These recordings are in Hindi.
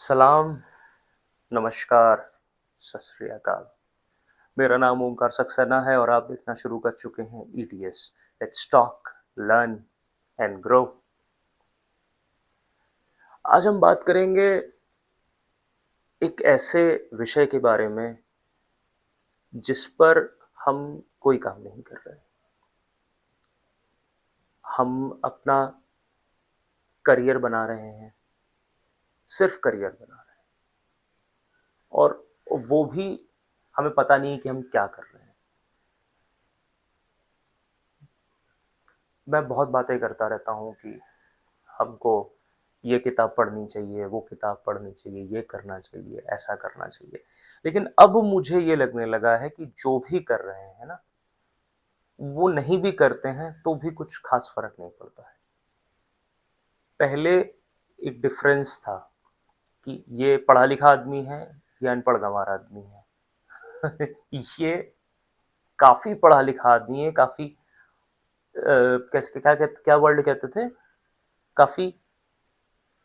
सलाम, नमस्कार, सत श्री अकाल। मेरा नाम ओंकार सक्सेना है और आप देखना शुरू कर चुके हैं ETS. Let's talk, learn and grow. आज हम बात करेंगे एक ऐसे विषय के बारे में जिस पर हम कोई काम नहीं कर रहे। हम अपना करियर बना रहे हैं, सिर्फ करियर बना रहे हैं और वो भी हमें पता नहीं कि हम क्या कर रहे हैं। मैं बहुत बातें करता रहता हूँ कि हमको ये किताब पढ़नी चाहिए, वो किताब पढ़नी चाहिए, ये करना चाहिए, ऐसा करना चाहिए। लेकिन अब मुझे ये लगने लगा है कि जो भी कर रहे हैं ना, वो नहीं भी करते हैं तो भी कुछ ख़ास फ़र्क नहीं पड़ता है। पहले एक डिफ़रेंस था कि ये पढ़ा-लिखा आदमी है, ये अनपढ़ गँवार आदमी है। ये काफ़ी पढ़ा-लिखा आदमी है, काफ़ी कैसे क्या वर्ड कहते थे? काफ़ी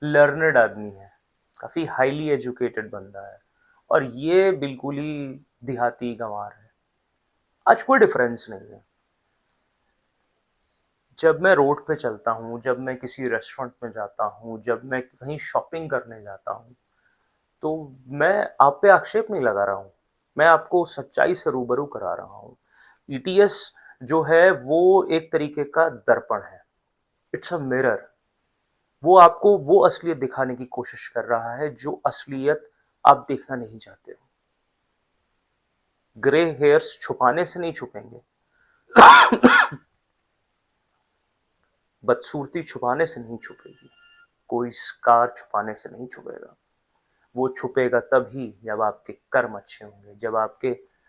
लर्नेड आदमी है, काफ़ी हाईली एजुकेटेड बंदा है और ये बिल्कुल ही देहाती गँवार है। आज कोई डिफ़रेंस नहीं है। जब मैं रोड पे चलता हूँ, जब मैं किसी रेस्टोरेंट में जाता हूँ, जब मैं कहीं शॉपिंग करने जाता हूँ, तो मैं आप पे आक्षेप नहीं लगा रहा हूँ। मैं आपको सच्चाई से रूबरू करा रहा हूँ। ईटीएस जो है वो एक तरीके का दर्पण है। It's a mirror. वो आपको वो असलियत दिखाने की कोशिश कर रहा है जो असलियत आप देखना नहीं चाहते हो। ग्रे हेयर्स छुपाने से नहीं छुपेंगे, बदसूरती छुपाने से नहीं छुपेगी, कोई स्कार छुपाने से नहीं छुपेगा। वो छुपेगा तभी जब आपके कर्म अच्छे होंगे, जब आप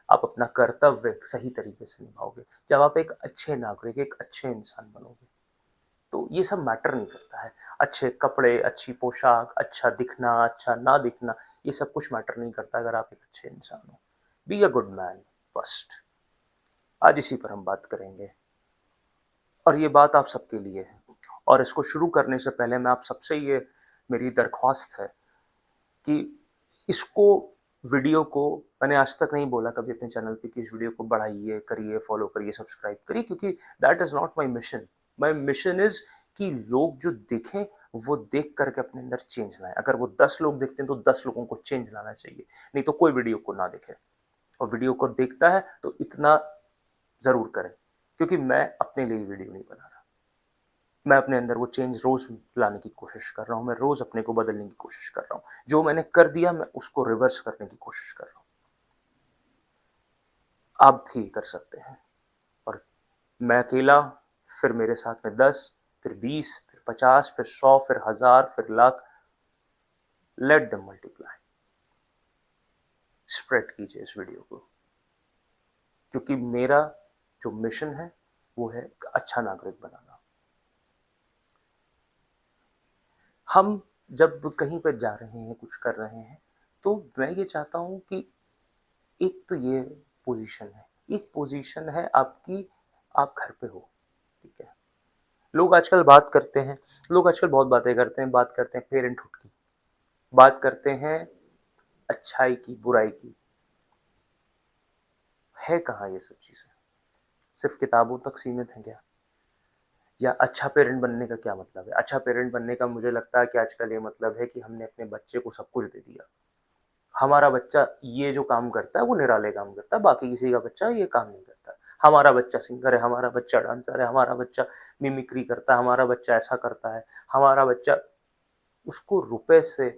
अपना कर्तव्य सही तरीके से निभाओगे, जब आप एक अच्छे नागरिक, एक अच्छे इंसान बनोगे। तो ये सब मैटर नहीं करता है। अच्छे कपड़े, अच्छी पोशाक, अच्छा दिखना, अच्छा ना दिखना, ये सब कुछ मैटर नहीं करता अगर आप एक अच्छे इंसान हो। Be a good man first. आज इसी पर हम बात करेंगे और ये बात आप सबके लिए है। और इसको शुरू करने से पहले मैं आप सबसे ये मेरी दरख्वास्त है कि इसको वीडियो को मैंने आज तक नहीं बोला कभी अपने चैनल पे कि इस वीडियो को बढ़ाइए, करिए, फॉलो करिए, सब्सक्राइब करिए क्योंकि that is not my mission. My mission is कि लोग जो देखें, वो देख कर के अपने अंदर चेंज लाएँ। अगर वो 10 लोग देखते हैं तो 10 लोगों को चेंज लाना चाहिए, नहीं तो कोई वीडियो को ना देखे और वीडियो को देखता है तो इतना ज़रूर करे क्योंकि मैं अपने लिए वीडियो नहीं बना रहा। मैं अपने अंदर वो चेंज रोज़ लाने की कोशिश कर रहा हूँ, मैं रोज़ अपने को बदलने की कोशिश कर रहा हूँ। जो मैंने कर दिया मैं उसको रिवर्स करने की कोशिश कर रहा हूँ। आप भी कर सकते हैं और मैं अकेला, फिर मेरे साथ में 10, फिर 20, फिर 50, फिर 100, फिर 1000, फिर lakh. Let them multiply. Spread कीजिए इस वीडियो को क्योंकि मेरा जो मिशन है वो है एक अच्छा नागरिक बनाना। हम जब कहीं पर जा रहे हैं, कुछ कर रहे हैं, तो मैं ये चाहता हूँ कि एक तो ये पोजीशन है, एक पोजीशन है आपकी, आप घर पे हो, ठीक है। लोग आजकल बात करते हैं, लोग आजकल बहुत बातें करते हैं, बात करते हैं पेरेंटहुड की, बात करते हैं अच्छाई की, बुराई की। है कहाँ ये सब चीज़ें? सिर्फ किताबों तक सीमित हैं क्या? या अच्छा पेरेंट बनने का क्या मतलब है? अच्छा पेरेंट बनने का मुझे लगता है कि आजकल ये मतलब है कि हमने अपने बच्चे को सब कुछ दे दिया। हमारा बच्चा ये जो काम करता है वो निराले काम करता है, बाकी किसी का बच्चा ये काम नहीं करता। हमारा बच्चा सिंगर है, हमारा बच्चा डांसर है, हमारा बच्चा मिमिक्री करता है, हमारा बच्चा ऐसा करता है, हमारा बच्चा। उसको रुपए से,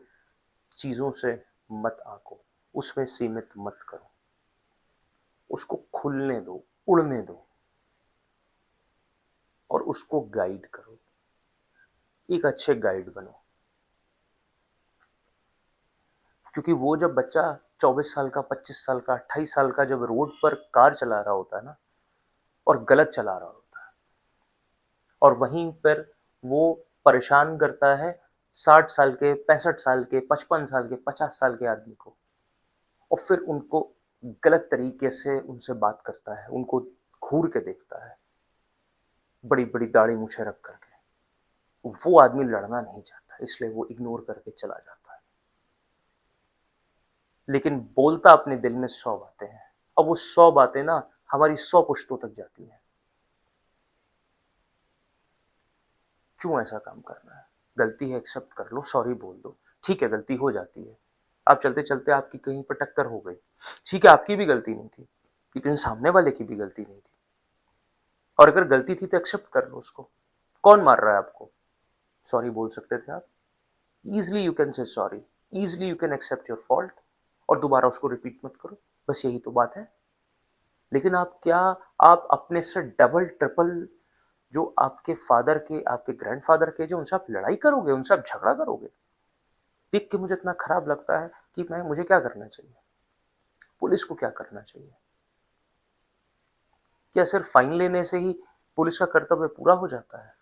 चीज़ों से मत आको, उसमें सीमित मत करो, उसको खुलने दो, उड़ने दो और उसको गाइड करो। एक अच्छे गाइड बनो क्योंकि वो जब बच्चा 24 साल का, 25 साल का, 28 साल का जब रोड पर कार चला रहा होता है ना और गलत चला रहा होता है और वहीं पर वो परेशान करता है 60 साल के, 65 साल के, 55 साल के, 50 साल के आदमी को और फिर उनको गलत तरीके से उनसे बात करता है, उनको घूर के देखता है, बड़ी-बड़ी दाढ़ी मूछें रख करके। वो आदमी लड़ना नहीं चाहता, इसलिए वो इग्नोर करके चला जाता है। लेकिन बोलता अपने दिल में 100 बातें हैं। अब वो 100 बातें ना हमारी 100 पुश्तों तक जाती हैं। क्यों ऐसा काम करना है? गलती है एक्सेप्ट कर लो, सॉरी बोल दो। ठीक है, गलती हो जाती है। आप चलते-चलते आपकी कहीं पर टक्कर हो गई। ठीक है, आपकी भी गलती नहीं थी, लेकिन सामने वाले की भी गलती नहीं थी। और अगर गलती थी तो एक्सेप्ट कर लो उसको। कौन मार रहा है आपको? सॉरी बोल सकते थे आप। Easily you can say sorry, easily you can accept your fault और दोबारा उसको रिपीट मत करो। बस यही तो बात है। लेकिन आप अपने से डबल ट्रिपल जो आपके फादर के, आपके ग्रैंडफादर के, जो उनसे आप लड़ाई करोगे, उनसे आप झगड़ा करोगे। देख के मुझे इतना खराब लगता है कि मुझे क्या करना चाहिए? पुलिस को क्या करना चाहिए? क्या सिर्फ फाइन लेने से ही पुलिस का कर्तव्य पूरा हो जाता है?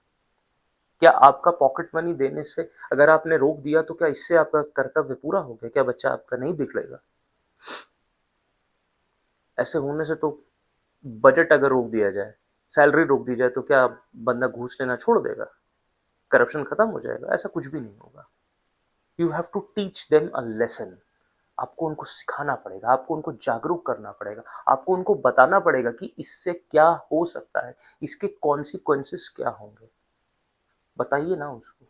क्या आपका पॉकेट मनी देने से अगर आपने रोक दिया तो क्या इससे आपका कर्तव्य पूरा हो गया? क्या बच्चा आपका नहीं बिगड़ेगा? ऐसे होने से तो बजट अगर रोक दिया जाए, सैलरी रोक दी जाए तो क्या बंदा घूस लेना छोड़ देगा? करप्शन खत्म हो जाएगा? ऐसा कुछ भी नहीं होगा। You have to teach them a lesson. आपको उनको सिखाना पड़ेगा, आपको उनको जागरूक करना पड़ेगा, आपको उनको बताना पड़ेगा कि इससे क्या हो सकता है, इसके कॉन्सिक्वेंसेस क्या होंगे। बताइए ना उसको।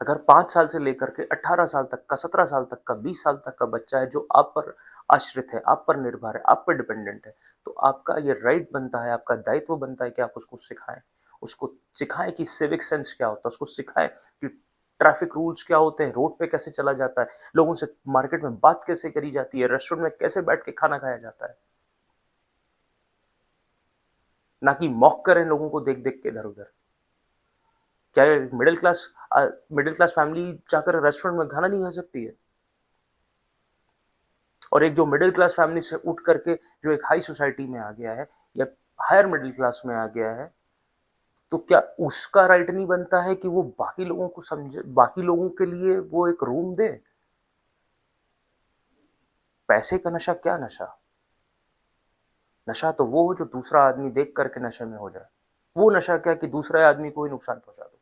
अगर 5 साल से लेकर के 18 साल तक का, 17 साल तक का, 20 साल तक का बच्चा है जो आप पर आश्रित है, आप पर निर्भर है, आप पर डिपेंडेंट है, तो आपका ये राइट बनता है, आपका दायित्व बनता है कि आप उसको सिखाएं। उसको सिखाएं कि सिविक सेंस क्या होता है, उसको सिखाएं कि ट्रैफिक रूल्स क्या होते हैं, रोड पे कैसे चला जाता है, लोगों से मार्केट में बात कैसे करी जाती है, रेस्टोरेंट में कैसे बैठ के खाना खाया जाता है। ना कि मॉक करें लोगों को देख देख के इधर उधर। क्या मिडिल क्लास फैमिली जाकर रेस्टोरेंट में खाना नहीं खा सकती है? और एक जो मिडिल क्लास फैमिली से उठ करके जो एक हाई सोसाइटी में आ गया है या हायर मिडिल क्लास में आ गया है, तो क्या उसका राइट नहीं बनता है कि वो बाकी लोगों को समझे, बाकी लोगों के लिए वो एक रूम दे? पैसे का नशा क्या नशा? नशा तो वो हो जो दूसरा आदमी देख करके नशे में हो जाए। वो नशा क्या कि दूसरे आदमी को ही नुकसान पहुंचा दो।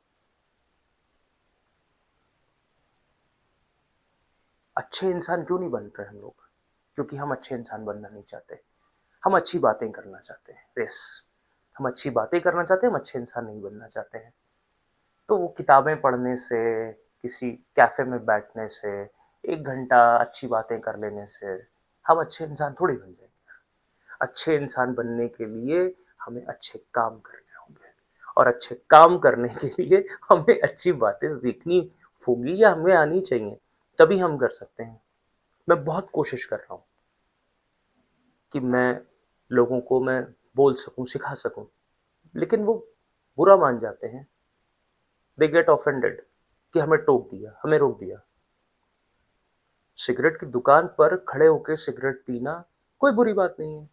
अच्छे इंसान क्यों नहीं बन रहे हम लोग? क्योंकि हम अच्छे इंसान बनना नहीं चाहते। हम अच्छी बातें करना चाहते हैं। यस, हम अच्छी बातें करना चाहते हैं, हम अच्छे इंसान नहीं बनना चाहते हैं। तो वो किताबें पढ़ने से, किसी कैफ़े में बैठने से, 1 घंटा अच्छी बातें कर लेने से, हम अच्छे इंसान थोड़ी बन जाएँगे। अच्छे इंसान बनने के लिए हमें अच्छे काम करने होंगे और अच्छे काम करने के लिए हमें अच्छी बातें सीखनी होगी या हमें आनी चाहिए, तभी हम कर सकते हैं। मैं बहुत कोशिश कर रहा हूँ कि मैं लोगों को मैं बोल सकूँ, सिखा सकूँ, लेकिन वो बुरा मान जाते हैं। दे गेट ऑफेंडेड कि हमें टोक दिया, हमें रोक दिया। सिगरेट की दुकान पर खड़े होके सिगरेट पीना कोई बुरी बात नहीं है,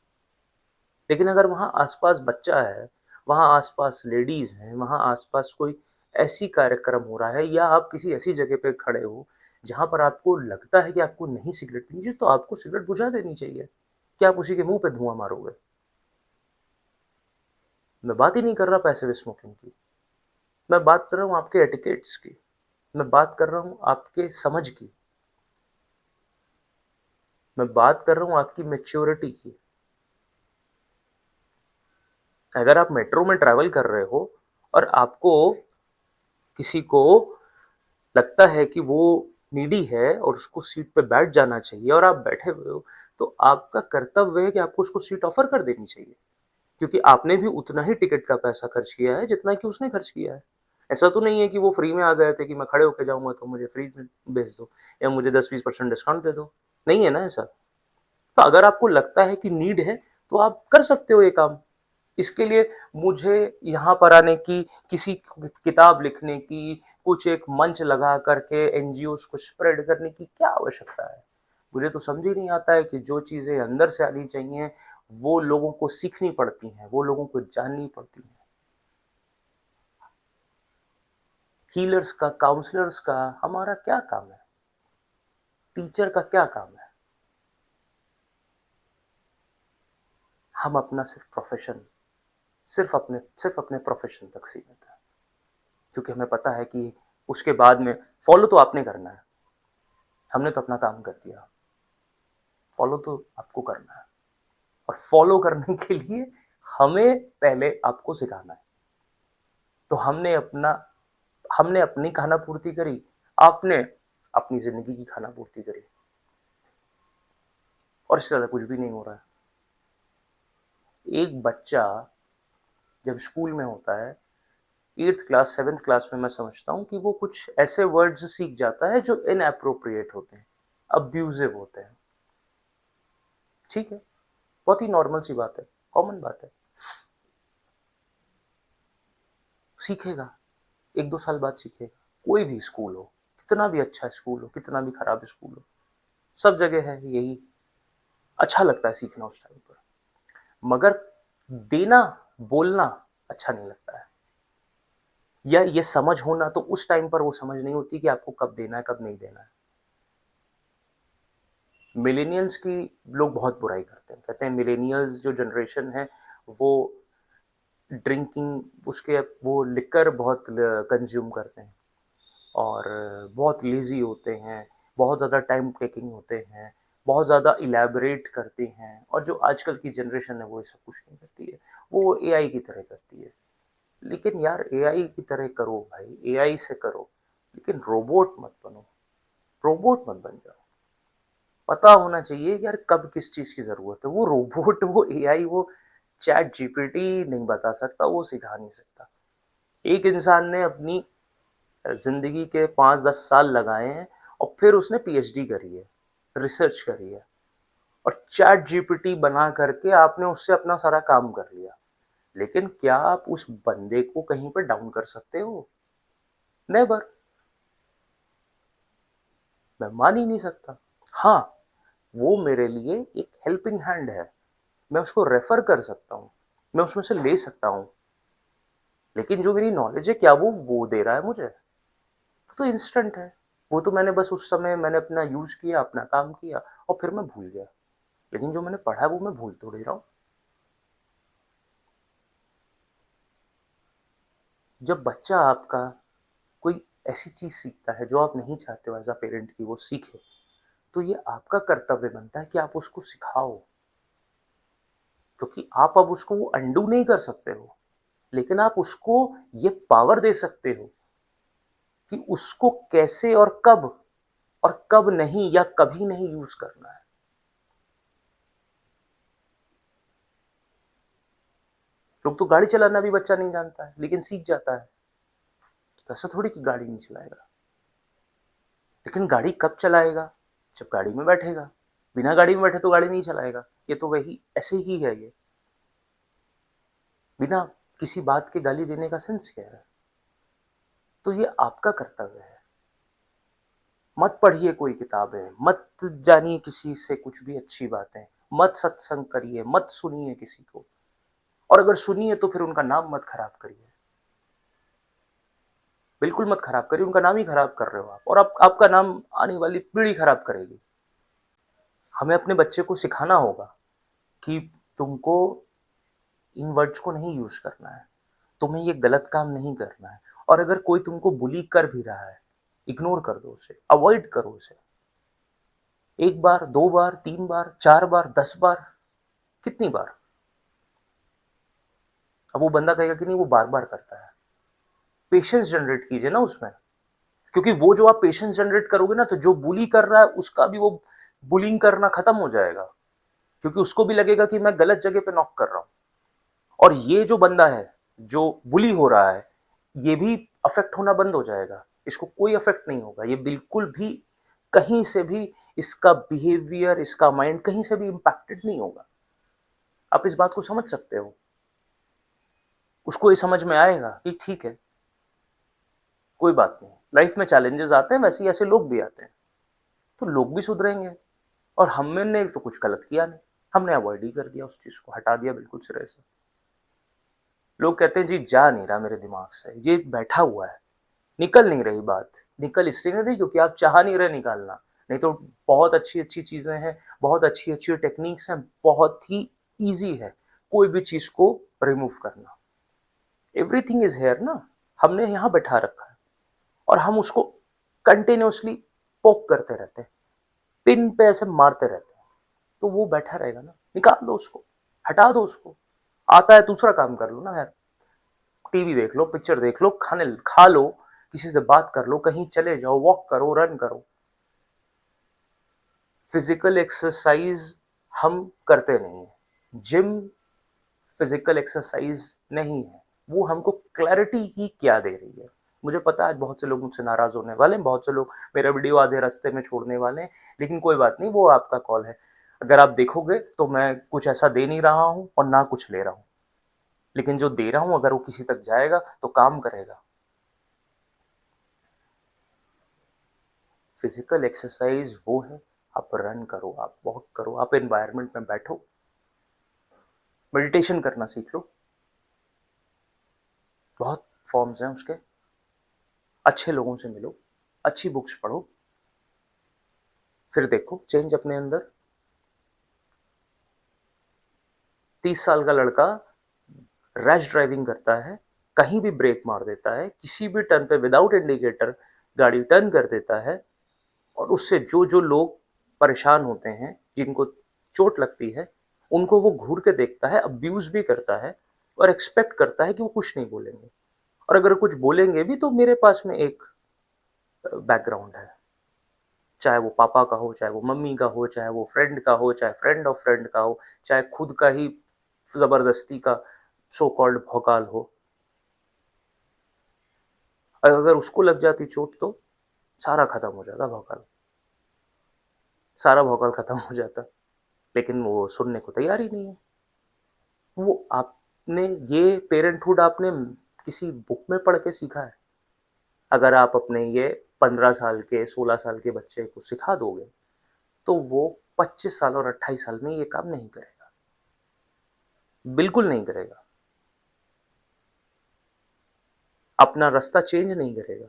लेकिन अगर वहाँ आस-पास बच्चा है, वहाँ आस-पास लेडीज़ हैं, वहाँ आस-पास कोई ऐसी कार्यक्रम हो रहा है या आप किसी ऐसी जगह पे खड़े हो, जहाँ पर आपको लगता है कि आपको नहीं सिगरेट पीनी चाहिए, तो आपको सिगरेट बुझा देनी चाहिए। क्या आप उसी के मुँह पे धुआँ मारोगे? मैं बात ही नहीं कर रहा पैसिव स्मोकिंग की, मैं बात कर रहा हूँ आपके एटिकेट्स की, मैं बात कर रहा हूँ आपके समझ की, मैं बात कर रहा हूँ आपकी मैच्योरिटी की। अगर आप मेट्रो में ट्रैवल कर रहे हो और आपको किसी को लगता है कि वो नीडी है और उसको सीट पे बैठ जाना चाहिए और आप बैठे हुए हो, तो आपका कर्तव्य है कि आपको उसको सीट ऑफर कर देनी चाहिए, क्योंकि आपने भी उतना ही टिकट का पैसा खर्च किया है जितना कि उसने खर्च किया है। ऐसा तो नहीं है कि वो फ्री में आ गए थे कि मैं खड़े होके जाऊंगा तो मुझे फ्री में भेज दो या मुझे 10-20% डिस्काउंट दे दो। नहीं है ना ऐसा। तो अगर आपको लगता है कि नीड है तो आप कर सकते हो ये काम। इसके लिए मुझे यहाँ पर आने की, किसी किताब लिखने की, कुछ एक मंच लगा करके एनजीओज को स्प्रेड करने की क्या आवश्यकता है? मुझे तो समझ ही नहीं आता है कि जो चीज़ें अंदर से आनी चाहिए, वो लोगों को सीखनी पड़ती हैं, वो लोगों को जाननी पड़ती हैं। हीलर्स का, काउंसलर्स का हमारा क्या काम है? टीचर का क्या काम है? हम अपना सिर्फ अपने प्रोफेशन तक सीमित है, क्योंकि हमें पता है कि उसके बाद में फॉलो तो आपने करना है। हमने तो अपना काम कर दिया, फॉलो तो आपको करना है, और फॉलो करने के लिए हमें पहले आपको सिखाना है। तो हमने अपनी खाना पूर्ति करी, आपने अपनी जिंदगी की खाना पूर्ति करी, और इससे ज्यादा कुछ भी नहीं हो रहा है। एक बच्चा जब स्कूल में होता है, 8th क्लास 7th क्लास में, मैं समझता हूँ कि वो कुछ ऐसे वर्ड्स सीख जाता है जो इनएप्रोप्रिएट होते हैं, अब्यूजिव होते हैं। ठीक है, बहुत ही नॉर्मल सी बात है, कॉमन बात है। सीखेगा, 1-2 साल बाद सीखेगा। कोई भी स्कूल हो, कितना भी अच्छा स्कूल हो, कितना भी खराब स्कूल हो, सब जगह है यही। अच्छा लगता है सीखना उस टाइम पर, मगर देना, बोलना अच्छा नहीं लगता है। या ये समझ होना, तो उस टाइम पर वो समझ नहीं होती कि आपको कब देना है, कब नहीं देना है। मिलेनियल्स की लोग बहुत बुराई करते हैं, कहते हैं मिलेनियल्स जो जनरेशन है वो ड्रिंकिंग, उसके वो लिकर बहुत कंज्यूम करते हैं, और बहुत लेजी होते हैं, बहुत ज़्यादा टाइम टेकिंग होते हैं, बहुत ज़्यादा इलेबरेट करते हैं, और जो आजकल की जनरेशन है वो ये सब कुछ नहीं करती है, वो एआई की तरह करती है। लेकिन यार एआई की तरह करो भाई, एआई से करो, लेकिन रोबोट मत बनो, रोबोट मत बन जाओ। पता होना चाहिए कि यार कब किस चीज़ की ज़रूरत है। वो रोबोट, वो एआई, वो चैट जीपीटी नहीं बता सकता, वो सिखा नहीं सकता। एक इंसान ने अपनी ज़िंदगी के 5-10 साल लगाए हैं, और फिर उसने पीएचडी करी है, रिसर्च करी है, और चैट जीपीटी बना करके आपने उससे अपना सारा काम कर लिया। लेकिन क्या आप उस बंदे को कहीं पर डाउन कर सकते हो? नेवर। मैं मान ही नहीं सकता। हाँ, वो मेरे लिए एक हेल्पिंग हैंड है, मैं उसको रेफर कर सकता हूँ, मैं उसमें से ले सकता हूँ, लेकिन जो मेरी नॉलेज है, क्या वो दे रहा है मुझे? तो इंस्टेंट है, वो तो मैंने बस उस समय मैंने अपना यूज किया, अपना काम किया, और फिर मैं भूल गया। लेकिन जो मैंने पढ़ा है वो मैं भूल थोड़ी रहा हूँ। जब बच्चा आपका कोई ऐसी चीज सीखता है जो आप नहीं चाहते हो एज अ पेरेंट की वो सीखे, तो ये आपका कर्तव्य बनता है कि आप उसको सिखाओ, क्योंकि आप अब उसको वो अंडू नहीं कर सकते हो, लेकिन आप उसको ये पावर दे सकते हो कि उसको कैसे और कब नहीं, या कभी नहीं यूज करना है। लोग तो गाड़ी चलाना भी बच्चा नहीं जानता है, लेकिन सीख जाता है। तो ऐसा थोड़ी कि गाड़ी नहीं चलाएगा, लेकिन गाड़ी कब चलाएगा? जब गाड़ी में बैठेगा। बिना गाड़ी में बैठे तो गाड़ी नहीं चलाएगा। ये तो वही ऐसे ही है ये। बिना किसी बात के गाली देने का सेंस क्या है? तो ये आपका कर्तव्य है। मत पढ़िए कोई किताबें, मत जानिए किसी से कुछ भी अच्छी बातें, मत सत्संग करिए, मत सुनिए किसी को, और अगर सुनिए तो फिर उनका नाम मत खराब करिए। बिल्कुल मत खराब करिए, उनका नाम ही खराब कर रहे हो आप, और आपका नाम आने वाली पीढ़ी खराब करेगी। हमें अपने बच्चे को सिखाना होगा कि तुमको इन वर्ड्स को नहीं यूज करना है, तुम्हें ये गलत काम नहीं करना है, और अगर कोई तुमको बुली कर भी रहा है, इग्नोर कर दो उसे, अवॉइड करो उसे। 1 बार, 2 बार, 3 बार, 4 बार, 10 बार, कितनी बार? अब वो बंदा कहेगा कि नहीं वो बार बार करता है। पेशेंस जनरेट कीजिए ना उसमें, क्योंकि वो जो आप पेशेंस जनरेट करोगे ना, तो जो बुली कर रहा है उसका भी वो बुलिंग करना खत्म हो जाएगा, क्योंकि उसको भी लगेगा कि मैं गलत जगह पे नॉक कर रहा हूँ। और ये जो बंदा है जो बुली हो रहा है, ये भी अफेक्ट होना बंद हो जाएगा, इसको कोई अफेक्ट नहीं होगा, ये बिल्कुल भी कहीं से भी इसका बिहेवियर, इसका माइंड कहीं से भी इम्पैक्टेड नहीं होगा। आप इस बात को समझ सकते हो। उसको ये समझ में आएगा कि ठीक है, कोई बात नहीं, लाइफ में चैलेंजेस आते हैं, वैसे ही ऐसे लोग भी आते हैं, तो लोग भी सुधरेंगे, और हमने तो कुछ गलत किया नहीं, हमने अवॉइड ही कर दिया, उस चीज को हटा दिया बिल्कुल सिरे से। लोग कहते हैं जी जा नहीं रहा मेरे दिमाग से, ये बैठा हुआ है, निकल नहीं रही बात। निकल इसलिए नहीं रही क्योंकि आप चाह नहीं रहे निकालना, नहीं तो बहुत अच्छी अच्छी चीजें हैं, बहुत अच्छी अच्छी टेक्निक्स हैं, बहुत ही ईजी है कोई भी चीज को रिमूव करना। एवरीथिंग इज हेयर ना, हमने यहाँ बैठा रखा है, और हम उसको कंटिन्यूसली पोक करते रहते हैं, पिन पे ऐसे मारते रहते हैं, तो वो बैठा रहेगा ना, निकाल दो उसको, हटा दो उसको, आता है दूसरा काम कर लो ना यार, टीवी देख लो, पिक्चर देख लो, खाने खा लो, किसी से बात कर लो, कहीं चले जाओ, वॉक करो, रन करो। फिजिकल एक्सरसाइज हम करते नहीं है, जिम फिजिकल एक्सरसाइज नहीं है, वो हमको क्लैरिटी की क्या दे रही है। मुझे पता है आज बहुत से लोग मुझसे नाराज होने वाले हैं, बहुत से लोग मेरा वीडियो आधे रास्ते में छोड़ने वाले हैं, लेकिन कोई बात नहीं, वो आपका कॉल है। अगर आप देखोगे तो मैं कुछ ऐसा दे नहीं रहा हूँ और ना कुछ ले रहा हूँ, लेकिन जो दे रहा हूँ अगर वो किसी तक जाएगा तो काम करेगा। फिजिकल एक्सरसाइज वो है, आप रन करो, आप वॉक करो, आप एनवायरनमेंट में बैठो, मेडिटेशन करना सीख लो, बहुत फॉर्म्स हैं उसके, अच्छे लोगों से मिलो, अच्छी बुक्स पढ़ो, फिर देखो चेंज अपने अंदर। 30 साल का लड़का रैश ड्राइविंग करता है, कहीं भी ब्रेक मार देता है, किसी भी टर्न पे विदाउट इंडिकेटर गाड़ी टर्न कर देता है, और उससे जो जो लोग परेशान होते हैं, जिनको चोट लगती है, उनको वो घूर के देखता है, अब्यूज भी करता है और एक्सपेक्ट करता है कि वो कुछ नहीं बोलेंगे, और अगर कुछ बोलेंगे भी तो मेरे पास में एक बैकग्राउंड है, चाहे वो पापा का हो, चाहे वो मम्मी का हो, चाहे वो फ्रेंड का हो, चाहे फ्रेंड ऑफ फ्रेंड का हो, चाहे खुद का ही जबरदस्ती का सो कॉल्ड भौकाल हो। अगर उसको लग जाती चोट तो सारा खत्म हो जाता भौकाल, सारा भौकाल खत्म हो जाता, लेकिन वो सुनने को तैयार ही नहीं है। वो आपने ये पेरेंटहुड आपने किसी बुक में पढ़ के सीखा है? अगर आप अपने ये 15 साल के 16 साल के बच्चे को सिखा दोगे तो वो 25 साल और 28 साल में ये काम नहीं करेगा, बिल्कुल नहीं करेगा, अपना रास्ता चेंज नहीं करेगा,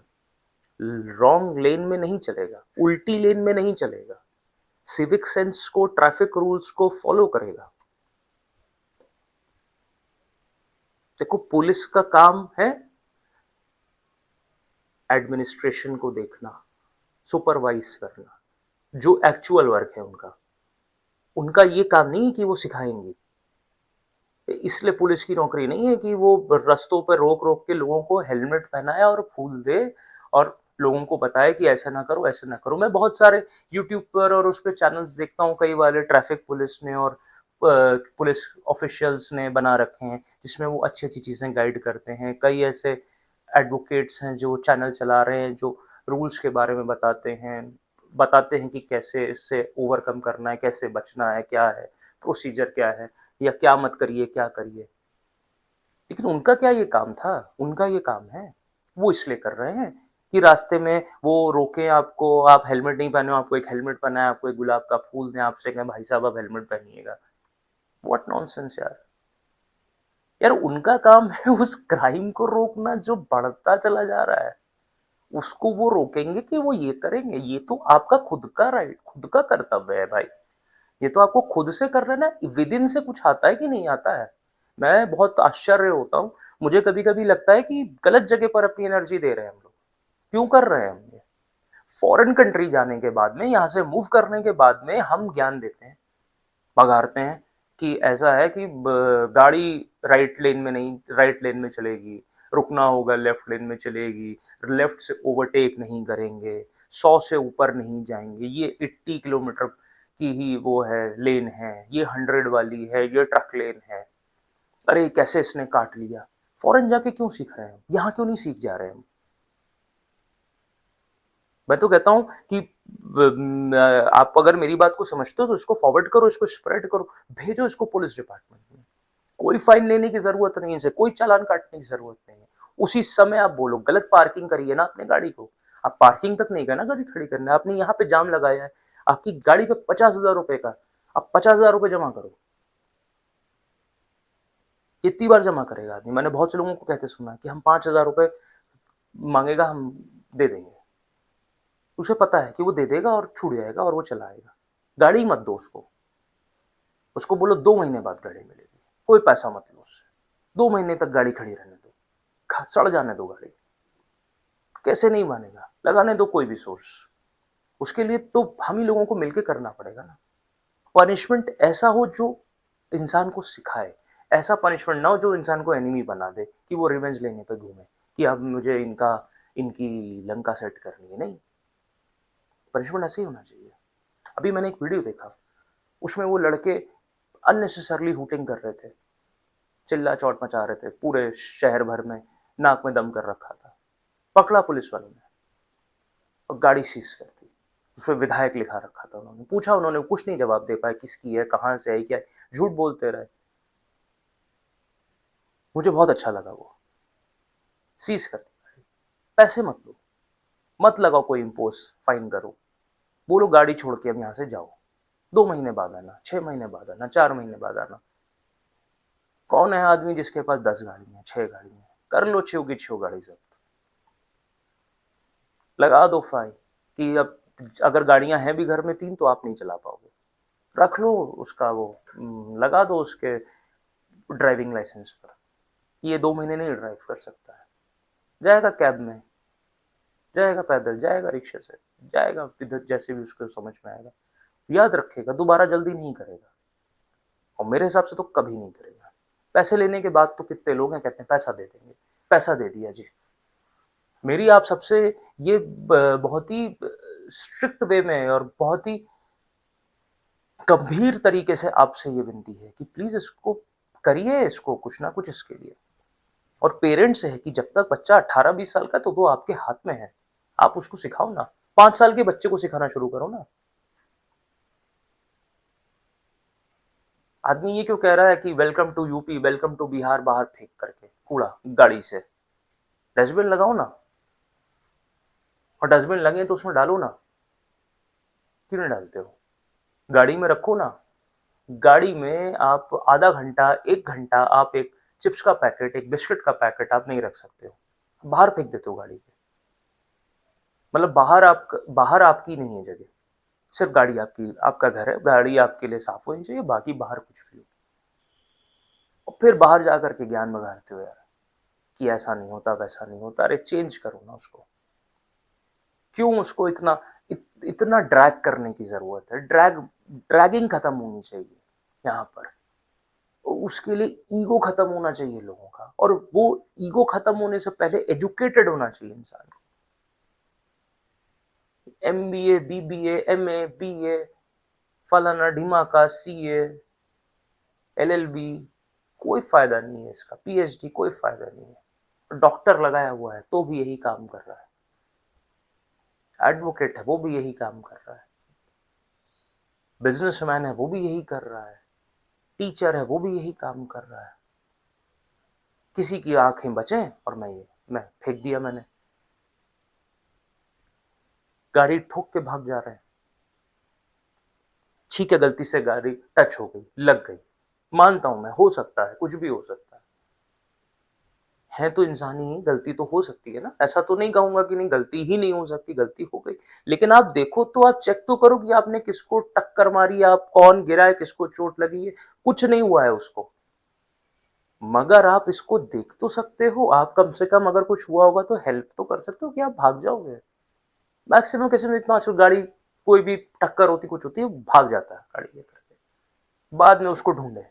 रॉन्ग लेन में नहीं चलेगा, उल्टी लेन में नहीं चलेगा, सिविक सेंस को, ट्रैफिक रूल्स को फॉलो करेगा। देखो पुलिस का काम है एडमिनिस्ट्रेशन को देखना, सुपरवाइज करना, जो एक्चुअल वर्क है उनका, उनका ये काम नहीं है कि वो सिखाएंगे। इसलिए पुलिस की नौकरी नहीं है कि वो रास्तों पर रोक रोक के लोगों को हेलमेट पहनाए और फूल दे और लोगों को बताए कि ऐसा ना करो, ऐसा ना करो। मैं बहुत सारे यूट्यूब पर और उस पर चैनल्स देखता हूँ, कई वाले ट्रैफिक पुलिस ने और पुलिस ऑफिशियल्स ने बना रखे हैं, जिसमें वो अच्छी अच्छी चीज़ें गाइड करते हैं। कई ऐसे एडवोकेट्स हैं जो चैनल चला रहे हैं, जो रूल्स के बारे में बताते हैं कि कैसे इससे ओवरकम करना है, कैसे बचना है, क्या है प्रोसीजर, क्या है, या क्या मत करिए, क्या करिए। लेकिन उनका क्या ये काम था? उनका ये काम है, वो इसलिए कर रहे हैं कि रास्ते में वो रोकें आपको, आप हेलमेट नहीं पहने हो, आपको एक हेलमेट पहना है, आपको एक गुलाब का फूल दें, आपसे कहें भाई साहब आप हेलमेट पहनिएगा। व्हाट नॉनसेंस यार। यार उनका काम है उस क्राइम को रोकना जो बढ़ता चला जा रहा है, उसको वो रोकेंगे कि वो ये करेंगे। ये तो आपका खुद का राइट, खुद का कर्तव्य है भाई। ये तो आपको खुद से कर रहे ना, विद इन से कुछ आता है कि नहीं आता है। मैं बहुत आश्चर्य होता हूँ, मुझे कभी कभी लगता है कि गलत जगह पर अपनी एनर्जी दे रहे हैं हम लोग। क्यों कर रहे हैं हम ये? फॉरेन कंट्री जाने के बाद में, यहाँ से मूव करने के बाद में हम ज्ञान देते हैं, बघाड़ते हैं कि ऐसा है कि गाड़ी राइट लेन में नहीं, राइट लेन में चलेगी, रुकना होगा लेफ्ट लेन में चलेगी, लेफ्ट से ओवरटेक नहीं करेंगे, 100 से ऊपर नहीं जाएंगे, ये 80 किलोमीटर की ही वो है लेन है, ये 100 वाली है, ये ट्रक लेन है। अरे कैसे इसने काट लिया। फॉरेन जाके क्यों सीख रहे हैं, यहाँ क्यों नहीं सीख जा रहे हैं हम? मैं तो कहता हूँ कि आप अगर मेरी बात को समझते हो तो इसको फॉरवर्ड करो, इसको स्प्रेड करो, भेजो इसको पुलिस डिपार्टमेंट में। कोई फाइन लेने की जरूरत नहीं है, इसे कोई चालान काटने की जरूरत नहीं है। उसी समय आप बोलो गलत पार्किंग करी है ना अपने गाड़ी को, आप पार्किंग तक नहीं गए ना गाड़ी खड़ी करने, आपने यहाँ पे जाम लगाया है, आपकी गाड़ी पे 50,000 रुपए का, आप 50,000 रुपए जमा करो। कितनी बार जमा करेगा आदमी? मैंने बहुत से लोगों को कहते सुना कि हम 5,000 रुपए मांगेगा, हम दे देंगे। उसे पता है कि वो दे देगा और छूट जाएगा और वो चला आएगा। गाड़ी मत दो उसको, उसको बोलो 2 महीने बाद गाड़ी मिलेगी, कोई पैसा मत लो उससे, 2 महीने तक गाड़ी खड़ी रहने दो, सड़ जाने दो गाड़ी। कैसे नहीं मानेगा? लगाने दो कोई भी सोर्स, उसके लिए तो हम ही लोगों को मिलके करना पड़ेगा ना। पनिशमेंट ऐसा हो जो इंसान को सिखाए, ऐसा पनिशमेंट ना हो जो इंसान को एनिमी बना दे कि वो रिवेंज लेने पे घूमे कि अब मुझे इनकी लंका सेट करनी है। नहीं, पनिशमेंट ऐसे ही होना चाहिए। अभी मैंने एक वीडियो देखा, उसमें वो लड़के अननेसेसरली हुटिंग कर रहे थे, चिल्ला चौट मचा रहे थे, पूरे शहर भर में नाक में दम कर रखा था। पकड़ा पुलिस वालों ने और गाड़ी सीज कर दी। उसमें विधायक लिखा रखा था। उन्होंने पूछा, उन्होंने कुछ नहीं जवाब दे पाए, किसकी है, कहाँ से आई, क्या है, झूठ बोलते रहे। मुझे बहुत अच्छा लगा। वो सीज कर दी। पैसे मत लो, मत लगाओ कोई इम्पोज, फाइन करो, बोलो गाड़ी छोड़ के अब यहाँ से जाओ, 2 महीने बाद आना, 6 महीने बाद आना, 4 महीने बाद आना। कौन है आदमी जिसके पास 10 गाड़ियां, 6 गाड़ियां, कर लो 6 की 6 गाड़ी जब्त, लगा दो फाइन कि अब अगर गाड़ियां हैं भी घर में 3 तो आप नहीं चला पाओगे, रख लो उसका वो लगा दो उसके ड्राइविंग लाइसेंस पर, ये 2 महीने नहीं ड्राइव कर सकता है। जाएगा कैब में, जाएगा पैदल, जाएगा रिक्शे से, जाएगा इधर जैसे भी उसको समझ में आएगा, याद रखेगा, दोबारा जल्दी नहीं करेगा, और मेरे हिसाब से तो कभी नहीं करेगा। पैसे लेने के बाद तो कितने लोग हैं कहते हैं पैसा दे देंगे, पैसा दे दिया जी। मेरी आप सबसे ये बहुत ही स्ट्रिक्ट वे में और बहुत ही गंभीर तरीके से आपसे ये विनती है कि प्लीज इसको करिए, इसको कुछ ना कुछ इसके लिए। और पेरेंट्स है कि जब तक बच्चा 18-20 साल का तो वो आपके हाथ में है, आप उसको सिखाओ ना। 5 साल के बच्चे को सिखाना शुरू करो ना। आदमी ये क्यों कह रहा है कि welcome to UP, welcome to Bihar, बाहर फेंक करके कूड़ा गाड़ी से? डस्टबिन लगाओ ना, और डस्टबिन लगे तो उसमें डालो ना, क्यों नहीं डालते हो? गाड़ी में रखो ना, गाड़ी में आप आधा घंटा 1 घंटा आप एक चिप्स का पैकेट, एक बिस्किट का पैकेट आप नहीं रख सकते हो, बाहर फेंक देते हो गाड़ी के। मतलब बाहर आपकी नहीं है जगह, सिर्फ गाड़ी आपकी, आपका घर है, गाड़ी आपके लिए साफ होनी चाहिए, बाकी बाहर कुछ भी हो। और फिर बाहर जाकर के ज्ञान बघाड़ते हो यार कि ऐसा नहीं होता, वैसा नहीं होता। अरे चेंज करो ना उसको, क्यों उसको इतना ड्रैग करने की जरूरत है? ड्रैगिंग खत्म होनी चाहिए यहाँ पर। उसके लिए ईगो खत्म होना चाहिए लोगों का, और वो ईगो खत्म होने से पहले एजुकेटेड होना चाहिए इंसान को। MBA, BBA, MA, BA, फलाना ढिमाका, CA, LLB, कोई फायदा नहीं है इसका। PhD कोई फायदा नहीं है। डॉक्टर लगाया हुआ है तो भी यही काम कर रहा है, एडवोकेट है वो भी यही काम कर रहा है, बिजनेसमैन है वो भी यही कर रहा है, टीचर है वो भी यही काम कर रहा है। किसी की आंखें बचें, और मैं फेंक दिया मैंने, गाड़ी ठोक के भाग जा रहे हैं। ठीक है, गलती से गाड़ी टच हो गई, लग गई, मानता हूं मैं, हो सकता है, कुछ भी हो सकता है तो इंसानी ही, गलती तो हो सकती है ना। ऐसा तो नहीं कहूंगा कि नहीं, गलती ही नहीं हो सकती, गलती हो गई। लेकिन आप देखो तो, आप चेक तो करो कि आपने किसको टक्कर मारी, आप कौन गिरा है, किसको चोट लगी है, कुछ नहीं हुआ है उसको। मगर आप इसको देख तो सकते हो, आप कम से कम अगर कुछ हुआ होगा तो हेल्प तो कर सकते हो कि आप भाग जाओगे। मैक्सिमम किसी में इतना आजकल गाड़ी, कोई भी टक्कर होती, कुछ होती है, भाग जाता है गाड़ी लेकर के, बाद में उसको ढूंढे।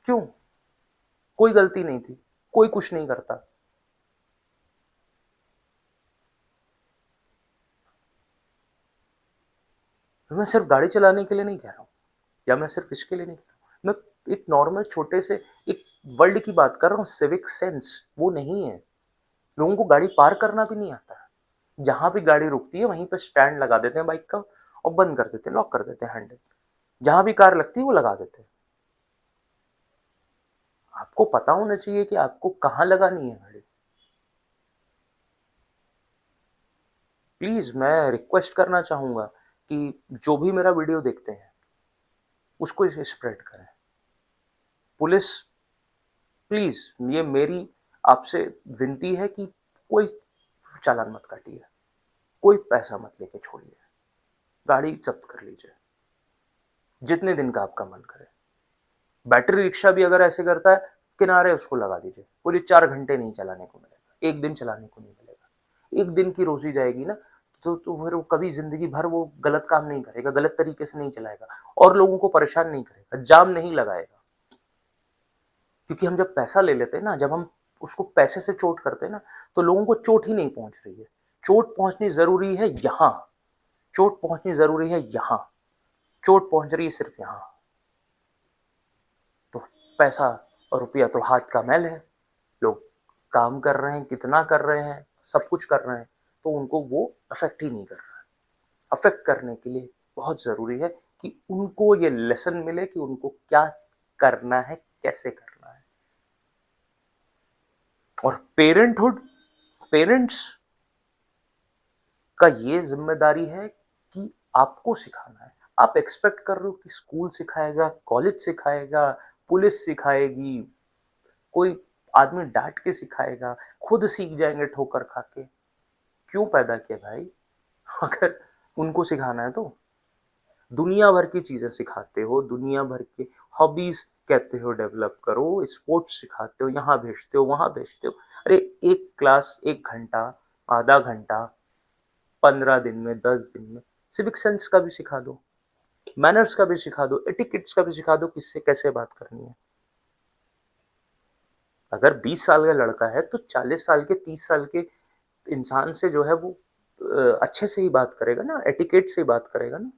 क्यों? कोई गलती नहीं थी, कोई कुछ नहीं करता। मैं सिर्फ गाड़ी चलाने के लिए नहीं कह रहा हूं, या मैं सिर्फ इसके लिए नहीं कह रहा हूं, मैं एक नॉर्मल छोटे से एक वर्ल्ड की बात कर रहा हूं। सिविक सेंस वो नहीं है, लोगों को गाड़ी पार करना भी नहीं आता। जहां भी गाड़ी रुकती है वहीं पे स्टैंड लगा देते हैं बाइक का, और बंद कर देते हैं, लॉक कर देते हैं हैंडल। जहां भी कार लगती है वो लगा देते हैं। आपको पता होना चाहिए कि आपको कहां लगानी है गाड़ी। प्लीज मैं रिक्वेस्ट करना चाहूंगा कि जो भी मेरा वीडियो देखते हैं उसको इसे स्प्रेड करें। पुलिस, प्लीज ये मेरी आपसे विनती है कि कोई चालान मत काटिए, कोई पैसा मत लेके छोड़िए, गाड़ी जब्त कर लीजिए जितने दिन का आपका मन करे। बैटरी रिक्शा भी अगर ऐसे करता है, किनारे उसको लगा दीजिए, पूरी 4 घंटे नहीं चलाने को मिलेगा, 1 दिन चलाने को नहीं मिलेगा। 1 दिन की रोजी जाएगी ना, तो फिर वो कभी ज़िंदगी भर वो गलत काम नहीं करेगा, गलत तरीके से नहीं चलाएगा और लोगों को परेशान नहीं करेगा, जाम नहीं लगाएगा। क्योंकि हम जब पैसा ले लेते हैं ना, जब हम उसको पैसे से चोट करते हैं ना, तो लोगों को चोट ही नहीं पहुँच रही है। चोट पहुँचनी ज़रूरी है यहाँ, चोट पहुँचनी ज़रूरी है यहाँ, चोट पहुँच रही है सिर्फ़ यहाँ। तो पैसा और रुपया तो हाथ का मैल है। लोग काम कर रहे हैं, कितना कर रहे हैं, सब कुछ कर रहे हैं, तो उनको वो अफ़ेक्ट ही नहीं कर रहा है। अफ़ेक्ट करने के लिए बहुत ज़रूरी है कि उनको ये लेसन मिले कि उनको क्या करना है, कैसे करना है। और पेरेंट्स का ये ज़िम्मेदारी है कि आपको सिखाना है। आप एक्सपेक्ट कर रहे हो कि स्कूल सिखाएगा, कॉलेज सिखाएगा, पुलिस सिखाएगी, कोई आदमी डाँट के सिखाएगा, खुद सीख जाएँगे ठोकर खा के। क्यों पैदा किया भाई? अगर उनको सिखाना है तो। दुनिया भर की चीज़ें सिखाते हो, दुनिया भर के हॉबीज़ कहते हो डेवलप करो, स्पोर्ट्स सिखाते हो, यहाँ भेजते हो, वहाँ भेजते हो। अरे! एक क्लास 1 घंटा, आधा घंटा, 15 दिन में, 10 दिन में सिविक सेंस का भी सिखा दो, मैनर्स का भी सिखा दो, एटिकेट्स का भी सिखा दो, किससे कैसे बात करनी है। अगर 20 साल का लड़का है तो 40 साल के, 30 साल के इंसान से जो है वो अच्छे से ही बात करेगा ना, एटिकेट से ही बात करेगा ना,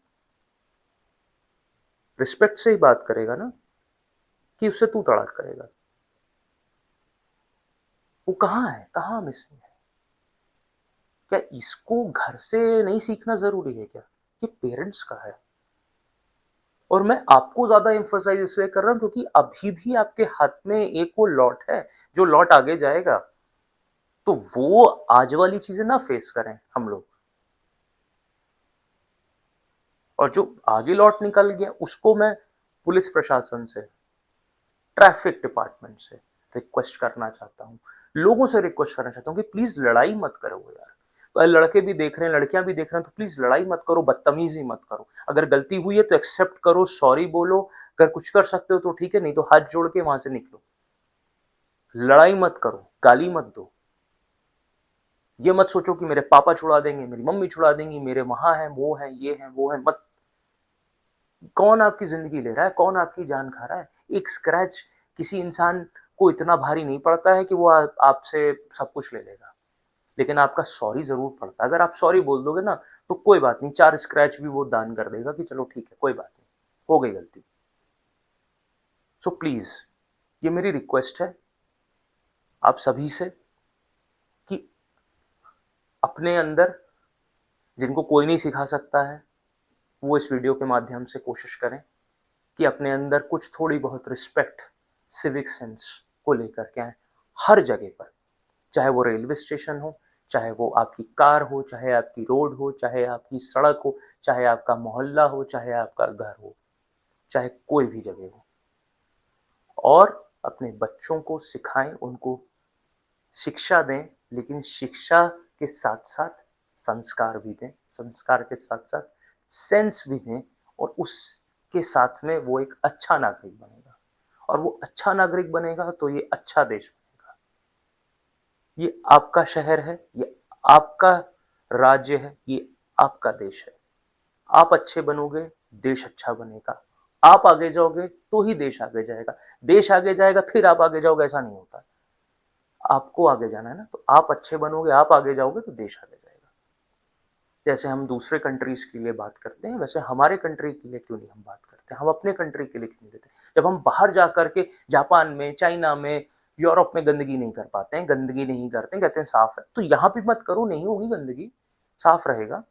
रिस्पेक्ट से ही बात करेगा ना, कि उससे तू तड़ाक करेगा। वो कहाँ है? कहाँ मिसिंग है? क्या इसको घर से नहीं सीखना ज़रूरी है क्या? ये पेरेंट्स का है। और मैं आपको ज़्यादा एम्फसाइज़ इसलिए कर रहा हूँ क्योंकि अभी भी आपके हाथ में एक वो लॉट है, जो लॉट आगे जाएगा। तो वो आज वाली चीज़ें ना फेस करें हम लोग। और जो आगे लॉट निकल गया उसको मैं पुलिस प्रशासन से, ट्रैफिक डिपार्टमेंट से रिक्वेस्ट करना चाहता हूँ। लोगों से रिक्वेस्ट करना चाहता हूँ कि प्लीज़ लड़ाई मत करो यार। लड़के भी देख रहे हैं, लड़कियाँ भी देख रहे हैं तो प्लीज़ लड़ाई मत करो, बदतमीज़ी मत करो। अगर गलती हुई है तो एक्सेप्ट करो, सॉरी बोलो, अगर कुछ कर सकते हो तो ठीक है, नहीं तो हाथ जोड़ के वहाँ से निकलो। लड़ाई मत करो, गाली मत दो। ये मत सोचो कि मेरे पापा छुड़ा देंगे, मेरी मम्मी छुड़ा देंगी, मेरे वहाँ हैं, वो हैं, ये हैं, वो हैं, मत। कौन आपकी ज़िंदगी ले रहा है? कौन आपकी जान खा रहा है? एक स्क्रैच किसी इंसान को इतना भारी नहीं पड़ता है कि वो आपसे सब कुछ ले लेगा। लेकिन आपका सॉरी ज़रूर पड़ता है। अगर आप सॉरी बोल दोगे ना, तो कोई बात नहीं, 4 स्क्रैच भी वो दान कर देगा कि चलो ठीक है, कोई बात नहीं, हो गई गलती। सो प्लीज़, ये मेरी रिक्वेस्ट है आप सभी से कि अपने अंदर, जिनको कोई नहीं सिखा सकता है, वो इस वीडियो के माध्यम से कोशिश करें कि अपने अंदर कुछ थोड़ी बहुत रिस्पेक्ट, सिविक सेंस को लेकर के आएँ, हर जगह पर। चाहे वो रेलवे स्टेशन हो, चाहे वो आपकी कार हो, चाहे आपकी रोड हो, चाहे आपकी सड़क हो, चाहे आपका मोहल्ला हो, चाहे आपका घर हो, चाहे कोई भी जगह हो। और अपने बच्चों को सिखाएँ, उनको शिक्षा दें, लेकिन शिक्षा के साथ-साथ संस्कार भी दें, संस्कार के साथ-साथ सेंस भी दें और उसके साथ में वो एक अच्छा नागरिक बनेगा। और वो अच्छा नागरिक बनेगा तो ये अच्छा देश बनेगा। ये आपका शहर है, ये आपका राज्य है, ये आपका देश है। आप अच्छे बनोगे, देश अच्छा बनेगा। आप आगे जाओगे तो ही देश आगे जाएगा। देश आगे जाएगा फिर आप आगे जाओगे, ऐसा नहीं होता। आपको आगे जाना है ना, तो आप अच्छे बनोगे, आप आगे जाओगे तो देश आगे जाएगा। जैसे हम दूसरे कंट्रीज़ के लिए बात करते हैं, वैसे हमारे कंट्री के लिए क्यों नहीं हम बात करते? हम अपने कंट्री के लिए क्यों नहीं देते? जब हम बाहर जा कर के जापान में, चाइना में, यूरोप में गंदगी नहीं कर पाते हैं, गंदगी नहीं करते हैं, कहते हैं साफ है, तो यहाँ भी मत करो, नहीं होगी गंदगी, साफ रहेगा।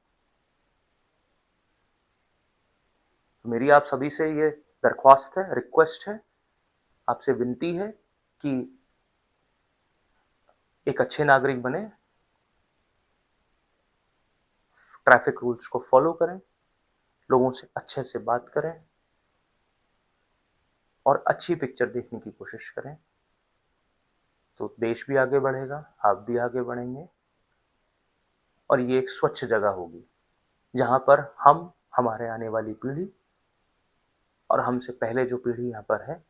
तो मेरी आप सभी से ये दरख्वास्त है, रिक्वेस्ट है, आपसे विनती है कि एक अच्छे नागरिक बने, ट्रैफिक रूल्स को फॉलो करें, लोगों से अच्छे से बात करें और अच्छी पिक्चर देखने की कोशिश करें, तो देश भी आगे बढ़ेगा, आप भी आगे बढ़ेंगे और ये एक स्वच्छ जगह होगी, जहाँ पर हम, हमारे आने वाली पीढ़ी और हमसे पहले जो पीढ़ी यहाँ पर है,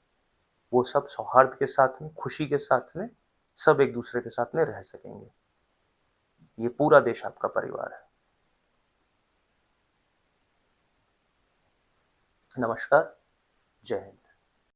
वो सब सौहार्द के साथ में, खुशी के साथ में, सब एक दूसरे के साथ में रह सकेंगे। ये पूरा देश आपका परिवार है। नमस्कार, जय हिंद।